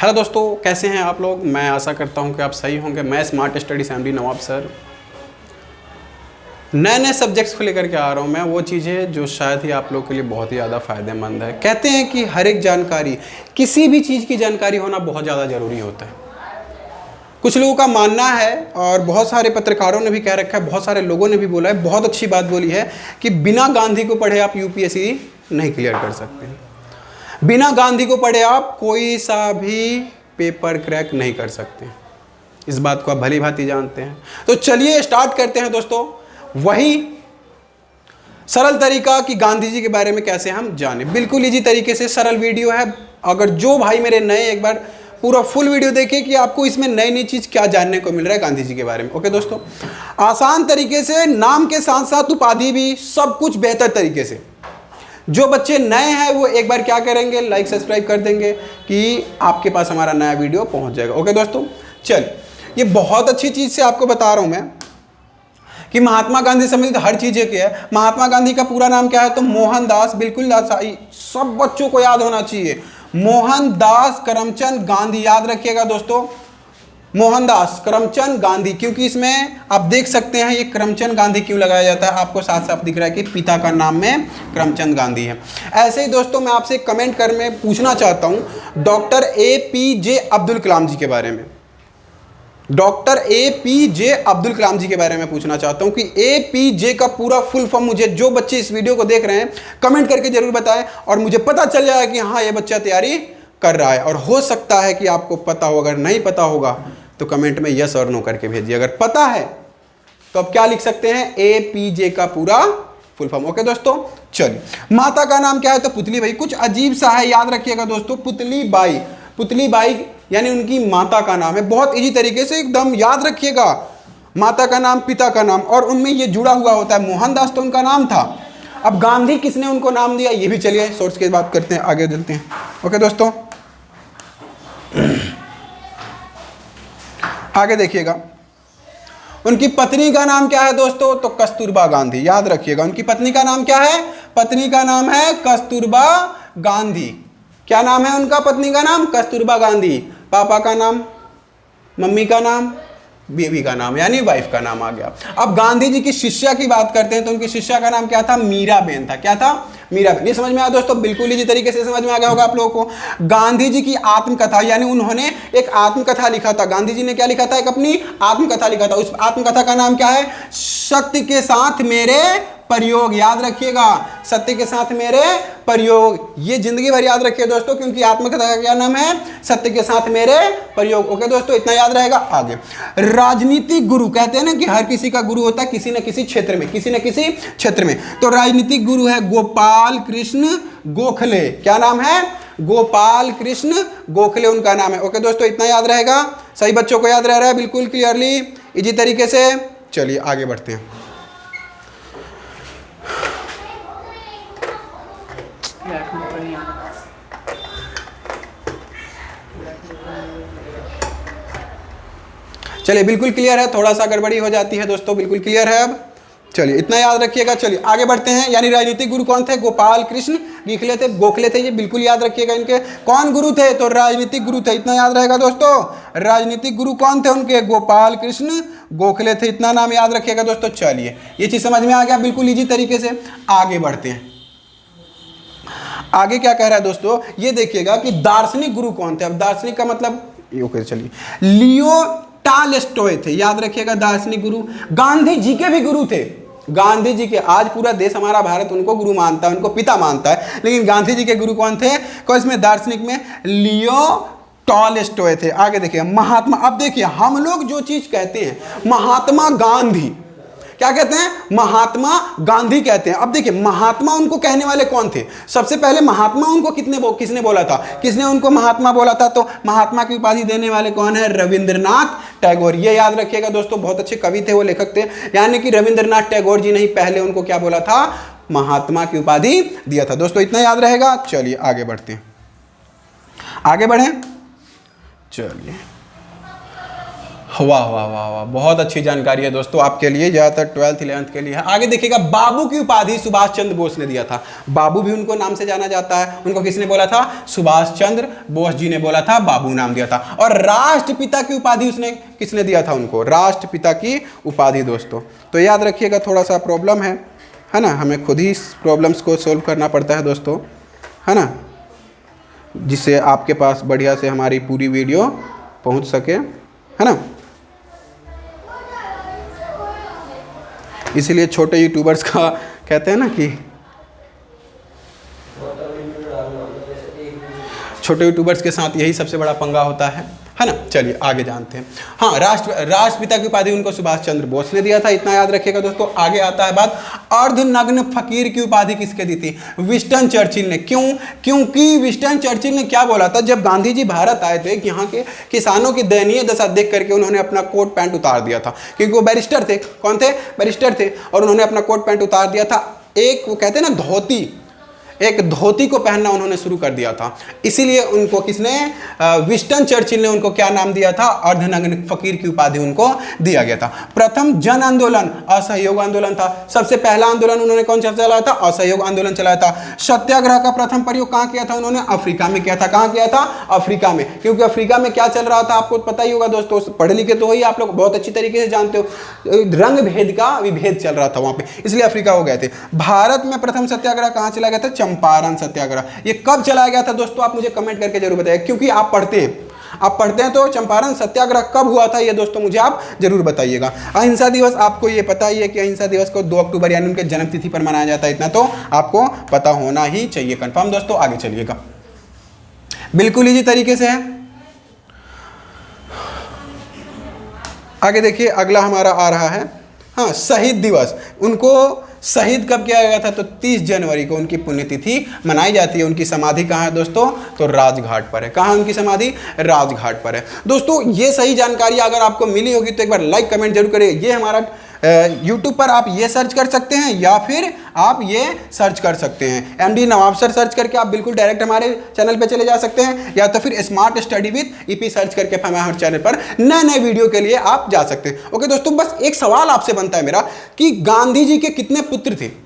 Hello दोस्तों, कैसे हैं आप लोग। मैं आशा करता हूं कि आप सही होंगे। मैं स्मार्ट स्टडी एमडी नवाब सर नए नए सब्जेक्ट्स को लेकर के आ रहा हूं। मैं वो चीज़ें जो शायद ही आप लोग के लिए बहुत ही ज़्यादा फ़ायदेमंद है। कहते हैं कि हर एक जानकारी, किसी भी चीज़ की जानकारी होना बहुत ज़्यादा ज़रूरी होता है। कुछ लोगों का मानना है और बहुत सारे पत्रकारों ने भी कह रखा है, बहुत सारे लोगों ने भी बोला है, बहुत अच्छी बात बोली है कि बिना गांधी को पढ़े आप यूपीएससी नहीं क्लियर कर सकते हैं। बिना गांधी को पढ़े आप कोई सा भी पेपर क्रैक नहीं कर सकते। इस बात को आप भली भांति जानते हैं। तो चलिए स्टार्ट करते हैं दोस्तों। वही सरल तरीका कि गांधी जी के बारे में कैसे हम जाने, बिल्कुल इजी तरीके से सरल वीडियो है। अगर जो भाई मेरे नए, एक बार पूरा फुल वीडियो देखिए कि आपको इसमें नई नई चीज़ क्या जानने को मिल रहा है गांधी जी के बारे में। ओके दोस्तों, आसान तरीके से, नाम के साथ साथ उपाधि भी, सब कुछ बेहतर तरीके से। जो बच्चे नए हैं वो एक बार क्या करेंगे, लाइक सब्सक्राइब कर देंगे कि आपके पास हमारा नया वीडियो पहुंच जाएगा। ओके दोस्तों, चल ये बहुत अच्छी चीज़ से आपको बता रहा हूं मैं कि महात्मा गांधी संबंधित हर चीज़ें क्या है। महात्मा गांधी का पूरा नाम क्या है, तो मोहनदास, बिल्कुल सब बच्चों को याद होना चाहिए, मोहनदास करमचंद गांधी। याद रखिएगा दोस्तों, मोहनदास करमचंद गांधी, क्योंकि इसमें आप देख सकते हैं ये करमचंद गांधी क्यों लगाया जाता है। आपको साफ साफ दिख रहा है कि पिता का नाम में करमचंद गांधी है। ऐसे ही दोस्तों मैं आपसे कमेंट कर में पूछना चाहता हूं डॉक्टर APJ अब्दुल कलाम जी के बारे में। डॉक्टर APJ अब्दुल कलाम जी के बारे में पूछना चाहता हूं कि APJ का पूरा फुल फॉर्म, मुझे जो बच्चे इस वीडियो को देख रहे हैं कमेंट करके जरूर बताएं और मुझे पता चल जाए कि हाँ ये बच्चा तैयारी कर रहा है। और हो सकता है कि आपको पता हो, अगर नहीं पता होगा तो कमेंट में यस और नो करके भेजिए। अगर पता है तो आप क्या लिख सकते हैं, APJ का पूरा फुल फॉर्म। ओके दोस्तों, चलिए माता का नाम क्या है, तो पुतली बाई। कुछ अजीब सा है, याद रखिएगा दोस्तों, पुतली बाई। पुतली बाई यानी उनकी माता का नाम है। बहुत इजी तरीके से एकदम याद रखिएगा, माता का नाम, पिता का नाम, और उनमें ये जुड़ा हुआ होता है। मोहनदास तो उनका नाम था। अब गांधी किसने उनको नाम दिया, ये भी चलिए सोर्स की बात करते हैं, आगे चलते हैं। ओके दोस्तों, आगे देखिएगा, उनकी पत्नी का नाम क्या है दोस्तों, तो कस्तूरबा गांधी। याद रखिएगा, उनकी पत्नी का नाम क्या है, पत्नी का नाम है कस्तूरबा गांधी। क्या नाम है उनका पत्नी का नाम, कस्तूरबा गांधी। पापा का नाम, मम्मी का नाम, बेबी का नाम यानी वाइफ का नाम आ गया। अब गांधी जी की शिष्या की बात करते हैं तो उनकी शिष्या का नाम क्या था, मीराबेन था। क्या था, मीराबेन। ये समझ में आया दोस्तों, बिल्कुल इसी तरीके से समझ में आ गया होगा आप लोगों को। गांधी जी की आत्मकथा, यानी उन्होंने एक आत्मकथा लिखा था। गांधी जी ने क्या लिखा था, एक अपनी आत्मकथा लिखा था। उस आत्मकथा का नाम क्या है, सत्य के साथ मेरे प्रयोग। याद रखिएगा, सत्य के साथ मेरे प्रयोग। ये जिंदगी भर याद रखिए दोस्तों, क्योंकि आत्मकथा का क्या नाम है, सत्य के साथ मेरे प्रयोग। ओके दोस्तों, इतना याद रहेगा। आगे राजनीतिक गुरु, कहते हैं ना कि हर किसी का गुरु होता है किसी न किसी क्षेत्र में, किसी न किसी क्षेत्र में। तो राजनीतिक गुरु है गोपाल कृष्ण गोखले। क्या नाम है, गोपाल कृष्ण गोखले उनका नाम है। ओके दोस्तों, इतना याद रहेगा। सही बच्चों को याद रह रहा है बिल्कुल क्लियरली, इजी तरीके से। चलिए आगे बढ़ते हैं। चलिए बिल्कुल क्लियर है, थोड़ा सा गड़बड़ी हो जाती है दोस्तों, बिल्कुल क्लियर है अब। चलिए इतना याद रखिएगा। चलिए आगे बढ़ते हैं। यानी राजनीतिक गुरु कौन थे, गोपाल कृष्ण गोखले थे। ये बिल्कुल याद रखिएगा, इनके कौन गुरु थे, तो राजनीतिक गुरु थे। इतना याद रहेगा दोस्तों, राजनीतिक गुरु कौन थे उनके, गोपाल कृष्ण गोखले थे। इतना नाम याद रखिएगा दोस्तों। चलिए ये चीज समझ में आ गया बिल्कुल इजी तरीके से। आगे बढ़ते हैं। आगे क्या कह रहा है दोस्तों, ये देखिएगा कि दार्शनिक गुरु कौन थे। अब दार्शनिक का मतलब ओके, चलिए लियो टॉलस्टॉय थे। याद रखिएगा, दार्शनिक गुरु। गांधी जी के भी गुरु थे, गांधी जी के। आज पूरा देश हमारा भारत उनको गुरु मानता है, उनको पिता मानता है, लेकिन गांधी जी के गुरु कौन थे, कौन इसमें दार्शनिक में, लियो टॉलस्टॉय थे। आगे देखिए महात्मा। अब देखिए हम लोग जो चीज कहते हैं महात्मा गांधी, क्या कहते हैं, महात्मा गांधी कहते हैं। अब देखिए महात्मा उनको कहने वाले कौन थे, सबसे पहले महात्मा उनको किसने बोला था, किसने उनको महात्मा बोला था, तो महात्मा की उपाधि देने वाले कौन है, रविंद्रनाथ टैगोर। ये याद रखिएगा दोस्तों, बहुत अच्छे कवि थे वो, लेखक थे। यानी कि रविंद्रनाथ टैगोर जी ने ही पहले उनको क्या बोला था, महात्मा की उपाधि दिया था दोस्तों। इतना याद रहेगा। चलिए आगे बढ़ते हैं, आगे बढ़े। चलिए वाह वाह वाह वाह, बहुत अच्छी जानकारी है दोस्तों आपके लिए, ज़्यादातर 12th 11th के लिए है। आगे देखिएगा, बाबू की उपाधि सुभाष चंद्र बोस ने दिया था। बाबू भी उनको नाम से जाना जाता है, उनको किसने बोला था? सुभाष चंद्र बोस जी ने बोला था, बाबू नाम दिया था। और राष्ट्रपिता की उपाधि उसने किसने दिया था उनको? राष्ट्रपिता की उपाधि दोस्तों। तो याद रखिएगा, थोड़ा सा प्रॉब्लम है ना, हमें खुद ही प्रॉब्लम्स को सोल्व करना पड़ता है दोस्तों, है ना, जिससे आपके पास बढ़िया से हमारी पूरी वीडियो पहुंच सके, है ना। इसीलिए छोटे यूट्यूबर्स का कहते हैं ना कि छोटे यूट्यूबर्स के साथ यही सबसे बड़ा पंगा होता है ना। चलिए आगे जानते हैं। हाँ, राष्ट्रपिता की उपाधि उनको सुभाष चंद्र बोस ने दिया था, इतना याद रखिएगा दोस्तों। आगे आता है बात, अर्धनग्न फकीर की उपाधि किसके दी थी? विंस्टन चर्चिल ने। क्यों? क्योंकि विंस्टन चर्चिल ने क्या बोला था, जब गांधी जी भारत आए थे, यहाँ के किसानों की दयनीय दशा देख करके उन्होंने अपना कोट पैंट उतार दिया था, क्योंकि वो बैरिस्टर थे। कौन थे? बैरिस्टर थे। और उन्होंने अपना कोट पैंट उतार दिया था, एक वो कहते हैं ना धोती, एक धोती को पहनना उन्होंने शुरू कर दिया था। इसीलिए उनको किसने, विंस्टन चर्चिल ने उनको क्या नाम दिया था? अर्धनग्न फकीर की उपाधि उनको दिया गया था। प्रथम जन आंदोलन असहयोग आंदोलन था। सबसे पहला आंदोलन उन्होंने कौन सा चलाया था? असहयोग आंदोलन चलाया था। सत्याग्रह का प्रथम प्रयोग कहाँ किया था उन्होंने? अफ्रीका में किया था। कहाँ किया था? अफ्रीका में। क्योंकि अफ्रीका में क्या चल रहा था आपको पता ही होगा दोस्तों, पढ़े लिखे तो ही आप लोग बहुत अच्छी तरीके से जानते हो, रंग भेद का विभेद चल रहा था वहां पे, इसलिए अफ्रीका हो गए थे। भारत में प्रथम सत्याग्रह कहाँ चला गया था? चंपारण सत्याग्रह। ये कब चलाया गया था दोस्तों? आप मुझे कमेंट करके जरूर बताइए, क्योंकि आप पढ़ते हैं तो चंपारण सत्याग्रह कब हुआ था ये दोस्तों मुझे आप जरूर बताइएगा। अहिंसा दिवस, आपको ये पता ही है कि अहिंसा दिवस को 2 अक्टूबर यानी उनके जन्म तिथि पर मनाया जाता है, इतना तो आपको पता होना ही चाहिए कंफर्म दोस्तों। आगे चलिएगा, बिल्कुल इजी तरीके से है। आगे देखिए, अगला हमारा आ रहा है, हाँ, शहीद दिवस। उनको शहीद कब किया गया था? तो 30 जनवरी को उनकी पुण्यतिथि मनाई जाती है। उनकी समाधि कहाँ है दोस्तों? तो राजघाट पर है। कहाँ है उनकी समाधि? राजघाट पर है दोस्तों। ये सही जानकारी अगर आपको मिली होगी तो एक बार लाइक कमेंट जरूर करिए। ये हमारा YouTube पर आप ये सर्च कर सकते हैं या फिर आप ये सर्च कर सकते हैं, MD नवाब सर सर्च करके आप बिल्कुल डायरेक्ट हमारे चैनल पे चले जा सकते हैं, या तो फिर smart study with EP search करके हमारे चैनल पर नए नए वीडियो के लिए आप जा सकते हैं। ओके दोस्तों, बस एक सवाल आपसे बनता है मेरा कि गांधी जी के कितने पुत्र थे?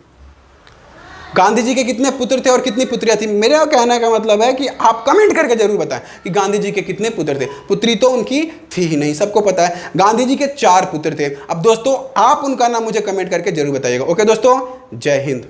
गांधी जी के कितने पुत्र थे और कितनी पुत्रियां थी? मेरा कहने का मतलब है कि आप कमेंट करके जरूर बताएं कि गांधी जी के कितने पुत्र थे। पुत्री तो उनकी थी ही नहीं, सबको पता है। गांधी जी के 4 पुत्र थे। अब दोस्तों आप उनका नाम मुझे कमेंट करके जरूर बताइएगा। ओके दोस्तों, जय हिंद।